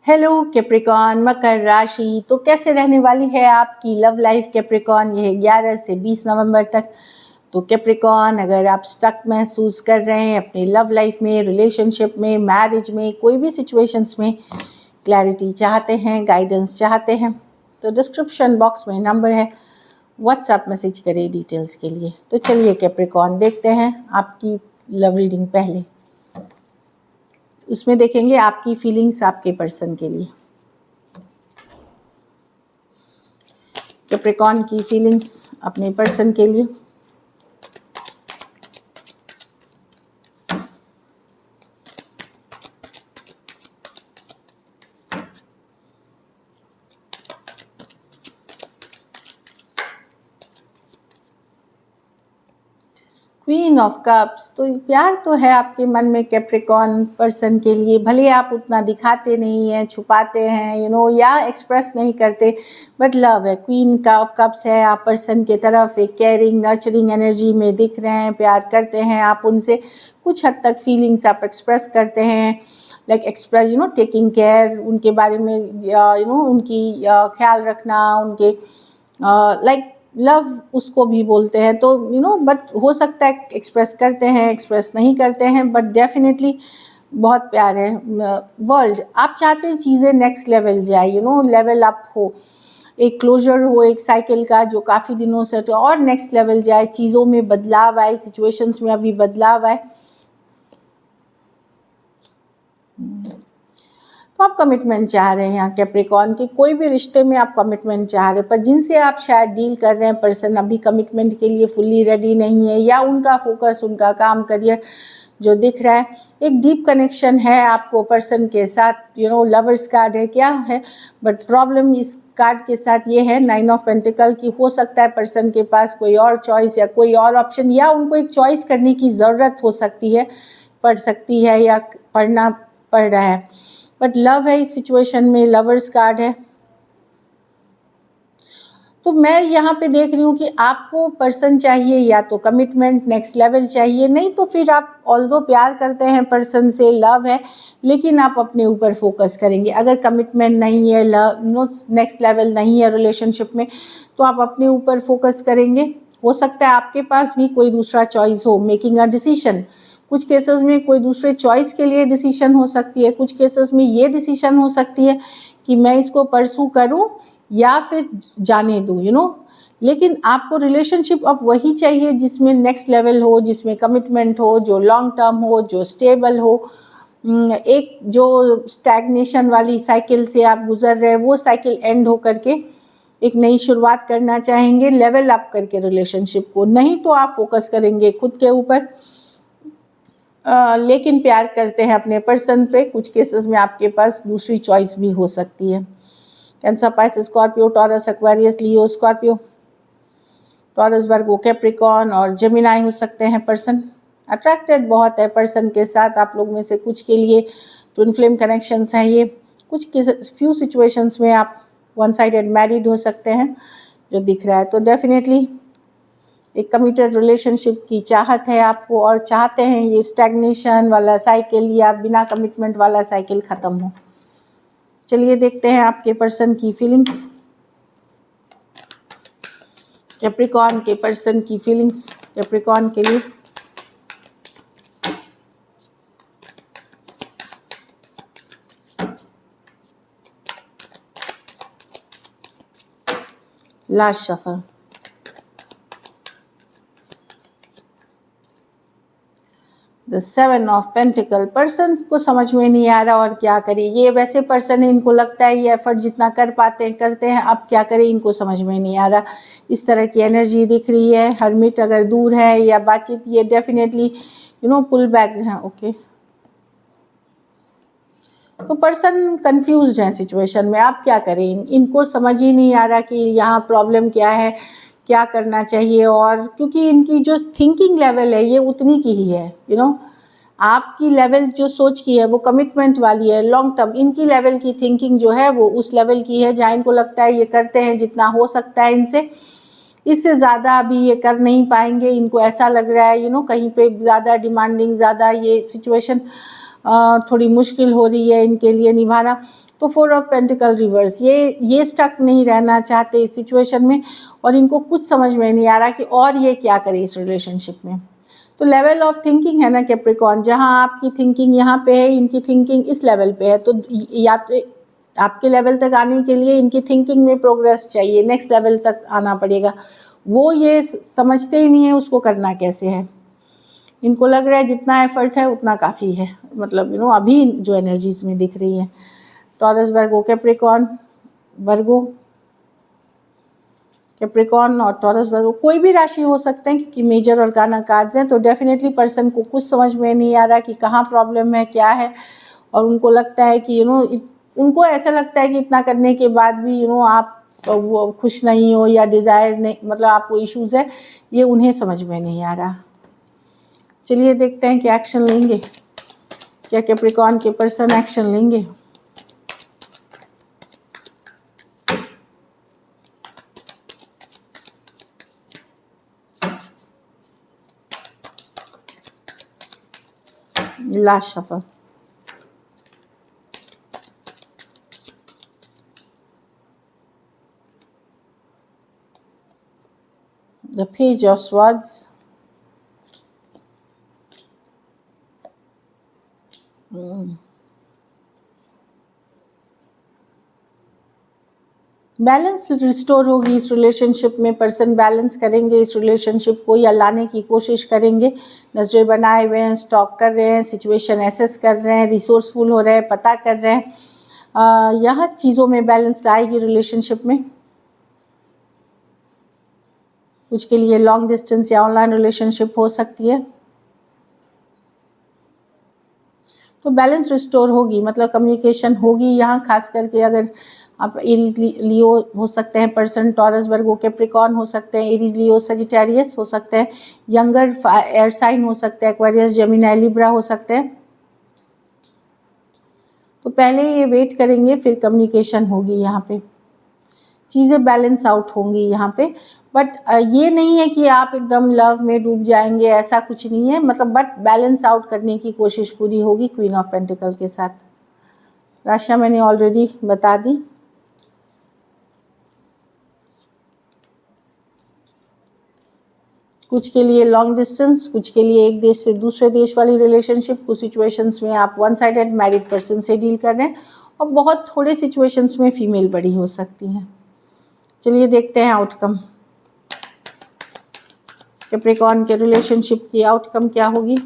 Hello Capricorn मकर राशि। तो कैसे रहने वाली है आपकी लव लाइफ कैप्रिकॉन, यह 11 से 20 नवंबर तक। तो कैप्रिकॉन, अगर आप स्टक महसूस कर रहे हैं अपनी लव लाइफ में, रिलेशनशिप में, मैरिज में, कोई भी सिचुएशंस में क्लैरिटी चाहते हैं, गाइडेंस चाहते हैं, तो डिस्क्रिप्शन बॉक्स में नंबर है, व्हाट्सएप मैसेज करें डिटेल्स के लिए। तो चलिए कैप्रिकॉन, देखते हैं आपकी लव रीडिंग। पहले उसमें देखेंगे आपकी फीलिंग्स आपके पर्सन के लिए। कैप्रिकॉन की फीलिंग्स अपने पर्सन के लिए। Queen of cups. तो प्यार तो है आपके मन में कैप्रिकॉन पर्सन के लिए, भले आप उतना दिखाते नहीं हैं, छुपाते हैं या एक्सप्रेस नहीं करते, बट लव है। क्वीन का ऑफ कप्स है, आप पर्सन के तरफ एक केयरिंग नर्चरिंग एनर्जी में दिख रहे हैं, प्यार करते हैं आप उनसे। कुछ हद तक फीलिंग्स आप एक्सप्रेस करते हैं, लाइक एक्सप्रेस टेकिंग केयर, उनके बारे में उनकी ख्याल रखना, उनके लाइक लव उसको भी बोलते हैं। तो बट हो सकता है एक्सप्रेस करते हैं, एक्सप्रेस नहीं करते हैं, बट डेफिनेटली बहुत प्यार है। वर्ल्ड आप चाहते हैं चीज़ें नेक्स्ट लेवल जाए, लेवल अप हो, एक क्लोजर हो एक साइकिल का जो काफ़ी दिनों से, तो और नेक्स्ट लेवल जाए, चीज़ों में बदलाव आए, सिचुएशंस में अभी बदलाव आए। तो आप कमिटमेंट चाह रहे हैं यहाँ कैप्रिकॉन के, कोई भी रिश्ते में आप कमिटमेंट चाह रहे हैं, पर जिनसे आप शायद डील कर रहे हैं पर्सन अभी कमिटमेंट के लिए फुल्ली रेडी नहीं है, या उनका फोकस उनका काम करियर जो दिख रहा है। एक डीप कनेक्शन है आपको पर्सन के साथ, लवर्स कार्ड है क्या है, बट प्रॉब्लम इस कार्ड के साथ ये है 9 ऑफ पेंटिकल की। हो सकता है पर्सन के पास कोई और चॉइस या कोई और ऑप्शन, या उनको एक चॉइस करने की ज़रूरत हो सकती है, पड़ सकती है या पढ़ना पड़ रहा है, बट लव है इस सिचुएशन में, लवर्स कार्ड है। तो मैं यहाँ पे देख रही हूँ कि आपको पर्सन चाहिए या तो कमिटमेंट नेक्स्ट लेवल चाहिए, नहीं तो फिर आप ऑल्दो प्यार करते हैं पर्सन से, लव है, लेकिन आप अपने ऊपर फोकस करेंगे। अगर कमिटमेंट नहीं है, लव नेक्स्ट लेवल नहीं है रिलेशनशिप में, तो आप अपने ऊपर फोकस करेंगे। हो सकता है आपके पास भी कोई दूसरा चॉइस हो, मेकिंग अ डिसीजन। कुछ केसेस में कोई दूसरे चॉइस के लिए डिसीजन हो सकती है, कुछ केसेस में ये डिसीजन हो सकती है कि मैं इसको परसू करूं या फिर जाने दूं, लेकिन आपको रिलेशनशिप अब वही चाहिए जिसमें नेक्स्ट लेवल हो, जिसमें कमिटमेंट हो, जो लॉन्ग टर्म हो, जो स्टेबल हो। एक जो स्टैग्नेशन वाली साइकिल से आप गुजर रहे हैं, वो साइकिल एंड हो करके एक नई शुरुआत करना चाहेंगे, लेवल अप करके रिलेशनशिप को। नहीं तो आप फोकस करेंगे खुद के ऊपर, लेकिन प्यार करते हैं अपने पर्सन पे। कुछ केसेस में आपके पास दूसरी चॉइस भी हो सकती है। Cancer, Pisces, Scorpio, Taurus, Aquarius, Leo, Scorpio, Taurus, Virgo, Capricorn और जेमिनाई हो सकते हैं पर्सन। अट्रैक्टेड बहुत है पर्सन के साथ, आप लोग में से कुछ के लिए ट्विन फ्लेम कनेक्शंस हैं ये। कुछ फ्यू सिचुएशंस में आप वन साइडेड मैरिड हो सकते हैं जो दिख रहा है। तो डेफिनेटली एक कमिटेड रिलेशनशिप की चाहत है आपको, और चाहते हैं ये स्टैग्नेशन वाला साइकिल या बिना कमिटमेंट वाला साइकिल ख़त्म हो। चलिए देखते हैं आपके पर्सन की फीलिंग्स, कैप्रिकॉन के पर्सन की फीलिंग्स कैप्रिकॉन के लिए। Last shuffle. The 7 of pentacle. Person को समझ में नहीं आ रहा और क्या करें। ये वैसे पर्सन है, इनको लगता है ये एफर्ट जितना कर पाते हैं करते हैं, अब क्या करें इनको समझ में नहीं आ रहा। इस तरह की एनर्जी दिख रही है। हर्मिट अगर दूर है या बातचीत, ये डेफिनेटली पुल बैक है। ओके, तो पर्सन कंफ्यूज्ड है सिचुएशन में, आप क्या करें। इनको समझ ही नहीं आ रहा कि यहाँ प्रॉब्लम क्या है, क्या करना चाहिए। और क्योंकि इनकी जो थिंकिंग लेवल है ये उतनी की ही है, आपकी लेवल जो सोच की है वो कमिटमेंट वाली है, लॉन्ग टर्म। इनकी लेवल की थिंकिंग जो है वो उस लेवल की है जहाँ इनको लगता है ये करते हैं जितना हो सकता है इनसे, इससे ज़्यादा अभी ये कर नहीं पाएंगे। इनको ऐसा लग रहा है कहीं पे ज़्यादा डिमांडिंग, ज़्यादा ये सिचुएशन थोड़ी मुश्किल हो रही है इनके लिए निभाना। तो 4 ऑफ पेंटिकल रिवर्स, ये स्टक नहीं रहना चाहते इस सिचुएशन में, और इनको कुछ समझ में नहीं आ रहा कि और ये क्या करे इस रिलेशनशिप में। तो लेवल ऑफ थिंकिंग है ना कैप्रिकॉर्न, जहाँ आपकी थिंकिंग यहाँ पे है, इनकी थिंकिंग इस लेवल पे है। तो या तो आपके लेवल तक आने के लिए इनकी थिंकिंग में प्रोग्रेस चाहिए, नेक्स्ट लेवल तक आना पड़ेगा। वो ये समझते ही नहीं है उसको करना कैसे है। इनको लग रहा है जितना एफर्ट है उतना काफ़ी है, मतलब अभी जो एनर्जीज में दिख रही है। Taurus Virgo Capricorn, Virgo Capricorn और टॉरस वर्गो कोई भी राशि हो सकते हैं, क्योंकि मेजर और गाना कार्ड्स हैं। तो डेफिनेटली पर्सन को कुछ समझ में नहीं आ रहा कि कहाँ प्रॉब्लम है, क्या है, और उनको लगता है कि उनको ऐसा लगता है कि इतना करने के बाद भी आप वो खुश नहीं हो या डिज़ायर नहीं, मतलब आपको इश्यूज़ है, ये उन्हें समझ में नहीं आ रहा। चलिए देखते हैं कि एक्शन लेंगे, क्या कैप्रिकॉर्न के पर्सन एक्शन लेंगे। Last shuffle, the page of swords, balance restore होगी इस रिलेशनशिप में। पर्सन बैलेंस करेंगे इस रिलेशनशिप को या लाने की कोशिश करेंगे। नजरें बनाए हुए हैं, स्टॉक कर रहे हैं, सिचुएशन एसेस कर रहे हैं, रिसोर्सफुल हो रहे हैं, पता कर रहे हैं। यह चीज़ों में बैलेंस आएगी रिलेशनशिप में। कुछ के लिए लॉन्ग डिस्टेंस या ऑनलाइन रिलेशनशिप हो सकती है। तो बैलेंस रिस्टोर होगी, मतलब कम्युनिकेशन होगी यहाँ, खास करके अगर आप एरीज लियो हो सकते हैं पर्सन, टॉरस वर्गो कैप्रिकॉर्न हो सकते हैं, एरीज लियो सजिटेरियस हो सकते हैं, यंगर एयर साइन हो सकते हैं, एक्वेरियस जेमिनी लिब्रा हो सकते हैं। तो पहले ये वेट करेंगे, फिर कम्युनिकेशन होगी यहाँ पे, चीज़ें बैलेंस आउट होंगी यहाँ पे। बट ये नहीं है कि आप एकदम लव में डूब जाएंगे, ऐसा कुछ नहीं है, मतलब बट बैलेंस आउट करने की कोशिश पूरी होगी क्वीन ऑफ पेंटिकल के साथ। राशियाँ मैंने ऑलरेडी बता दी। कुछ के लिए लॉन्ग डिस्टेंस, कुछ के लिए एक देश से दूसरे देश वाली रिलेशनशिप, कुछ सिचुएशंस में आप वन साइडेड मैरिड पर्सन से डील कर रहे हैं, और बहुत थोड़े सिचुएशंस में फीमेल बड़ी हो सकती हैं। चलिए देखते हैं आउटकम, कैप्रिकॉर्न के रिलेशनशिप की आउटकम क्या होगी।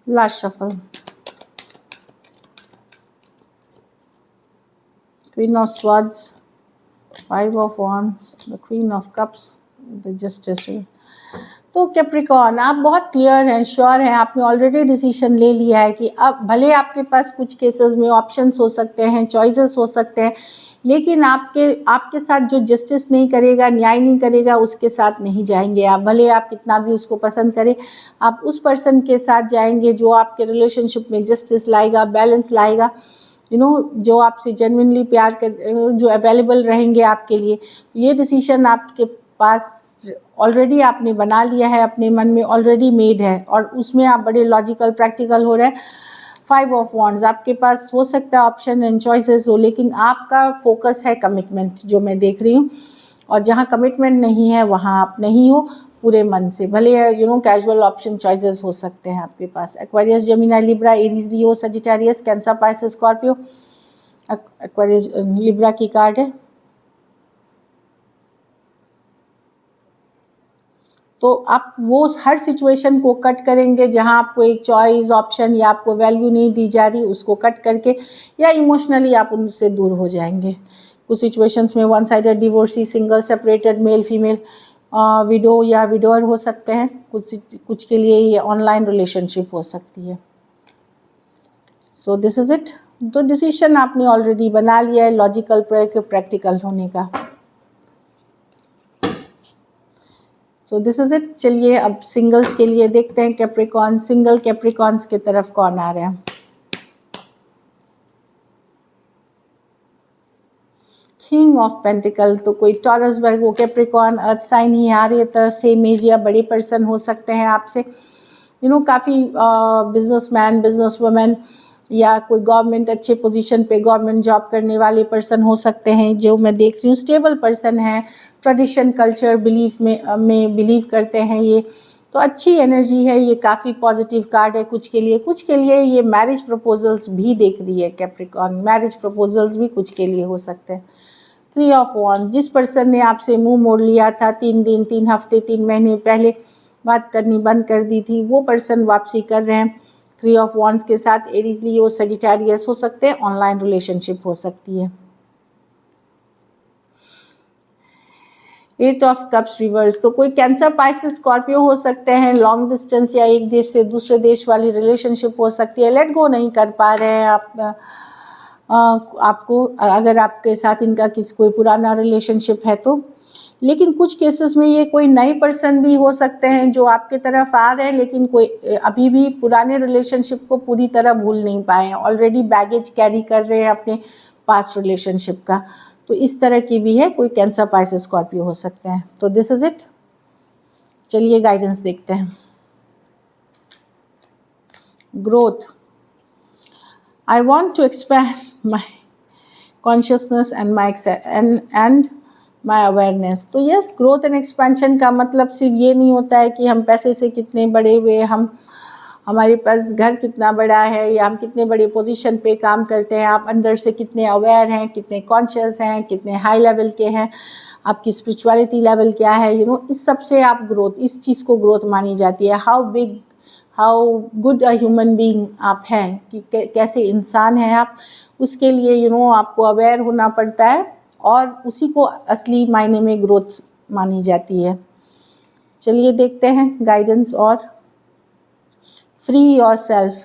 Last shuffle, Queen of Swords, 5 of Wands, the Queen of Cups, the Justice. तो कैप्रिकॉर्न आप बहुत क्लियर हैं, श्योर हैं, आपने ऑलरेडी डिसीजन ले लिया है कि अब भले आपके पास कुछ केसेस में ऑप्शंस हो सकते हैं, चॉइसेस हो सकते हैं, लेकिन आपके साथ जो जस्टिस नहीं करेगा, न्याय नहीं करेगा, उसके साथ नहीं जाएंगे आप। भले आप कितना भी उसको पसंद करें, आप उस पर्सन के साथ जाएंगे जो आपके रिलेशनशिप में जस्टिस लाएगा, बैलेंस लाएगा, जो आपसे जेन्युइनली प्यार कर, जो अवेलेबल रहेंगे आपके लिए। ये डिसीजन आपके पास ऑलरेडी आपने बना लिया है, अपने मन में ऑलरेडी मेड है, और उसमें आप बड़े लॉजिकल प्रैक्टिकल हो रहे हैं। 5 ऑफ वॉन्ड्स, आपके पास हो सकता है ऑप्शन एंड चॉइसेस हो, लेकिन आपका फोकस है कमिटमेंट, जो मैं देख रही हूँ। और जहाँ कमिटमेंट नहीं है वहाँ आप नहीं हो पूरे मन से। भले कैजुअल ऑप्शन चॉइसेस हो सकते हैं आपके पास। Aquarius Gemini Libra, Aries Leo Sagittarius, Cancer Pisces Scorpio. Aquarius Libra की कार्ड है। तो आप वो हर सिचुएशन को कट करेंगे जहां आपको एक चॉइस ऑप्शन या आपको वैल्यू नहीं दी जा रही, उसको कट करके, या इमोशनली आप उनसे दूर हो जाएंगे। कुछ सिचुएशंस में one sided divorcee, single, separated, male female, window या विडोअर हो सकते हैं। कुछ के लिए ये ऑनलाइन रिलेशनशिप हो सकती है। So this is it. तो डिसीजन आपने ऑलरेडी बना लिया है, लॉजिकल प्रैक्टिकल होने का। So this is it. चलिए अब सिंगल्स के लिए देखते हैं कैप्रिकॉर्न, सिंगल कैप्रिकॉर्न्स की तरफ कौन आ रहे हैं। किंग किंग ऑफ पेंटिकल, तो कोई टॉरस, वर्गो, कैप्रिकॉर्न, अर्थ साइन ही आ रही है, तरह सेम एज या बड़े पर्सन हो सकते हैं आपसे। काफ़ी बिजनेसमैन, बिजनेस वुमेन या कोई गवर्नमेंट अच्छे पोजीशन पे गवर्नमेंट जॉब करने वाले पर्सन हो सकते हैं, जो मैं देख रही हूँ। स्टेबल पर्सन है, ट्रेडिशन, कल्चर, बिलीफ में बिलीव करते हैं ये, तो अच्छी एनर्जी है ये, काफ़ी पॉजिटिव कार्ड है कुछ के लिए ये मैरिज प्रपोजल्स भी देख रही है कैप्रिकॉर्न, मैरिज प्रपोजल्स भी कुछ के लिए हो सकते हैं। 3 ऑफ वॉन्ड्स, जिस पर्सन ने आपसे मुंह मोड़ लिया था 3 दिन, 3 हफ्ते, 3 महीने पहले बात करनी बंद कर दी थी, वो पर्सन वापसी कर रहे हैं 3 ऑफ वॉन्ड्स के साथ। एरीज, लियो, सजिटेरियस हो सकते हैं, ऑनलाइन रिलेशनशिप हो सकती है। 8 ऑफ कप्स रिवर्स, तो कोई कैंसर, पाइसेस, स्कॉर्पियो हो सकते हैं। लॉन्ग डिस्टेंस या एक देश से दूसरे देश वाली रिलेशनशिप हो सकती है। लेट गो नहीं कर पा रहे हैं आप, आपको, अगर आपके साथ इनका कोई पुराना रिलेशनशिप है तो। लेकिन कुछ केसेस में ये कोई नए पर्सन भी हो सकते हैं जो आपके तरफ आ रहे हैं, लेकिन कोई अभी भी पुराने रिलेशनशिप को पूरी तरह भूल नहीं पाए हैं, ऑलरेडी बैगेज कैरी कर रहे हैं अपने पास्ट रिलेशनशिप का। तो इस तरह की भी है, कोई कैंसर, पाइसेस, स्कॉर्पियो हो सकते हैं। तो दिस इज इट। चलिए गाइडेंस देखते हैं। Growth, I want to expand my consciousness and my awareness. तो यस, ग्रोथ एंड एक्सपेंशन का मतलब सिर्फ ये नहीं होता है कि हम पैसे से कितने बड़े हुए, हमारे पास घर कितना बड़ा है या हम कितने बड़े पोजीशन पे काम करते हैं। आप अंदर से कितने अवेयर हैं, कितने कॉन्शियस हैं, कितने हाई लेवल के हैं, आपकी स्पिरिचुअलिटी लेवल क्या है, इस सब से आप ग्रोथ, इस चीज़ को ग्रोथ मानी जाती है। How good a human being आप हैं, कि कैसे इंसान हैं आप, उसके लिए आपको अवेयर होना पड़ता है, और उसी को असली मायने में ग्रोथ मानी जाती है। चलिए देखते हैं गाइडेंस। और फ्री योरसेल्फ,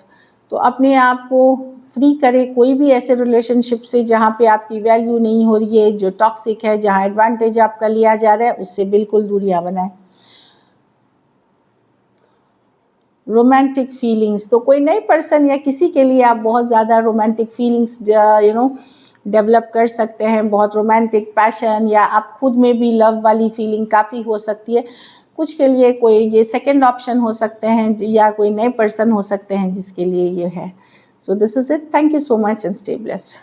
तो अपने आप को फ्री करें कोई भी ऐसे रिलेशनशिप से जहाँ पे आपकी वैल्यू नहीं हो रही है, जो टॉक्सिक है, जहाँ एडवांटेज आपका लिया जा रहा है, उससे बिल्कुल दूरियां बनाएं। रोमांटिक फीलिंग्स, तो कोई नए पर्सन या किसी के लिए आप बहुत ज़्यादा रोमांटिक फीलिंग्स डेवलप कर सकते हैं, बहुत रोमांटिक पैशन, या आप खुद में भी लव वाली फीलिंग काफ़ी हो सकती है। कुछ के लिए कोई ये सेकंड ऑप्शन हो सकते हैं, या कोई नए पर्सन हो सकते हैं जिसके लिए ये है। So this is it. Thank you so much and stay blessed.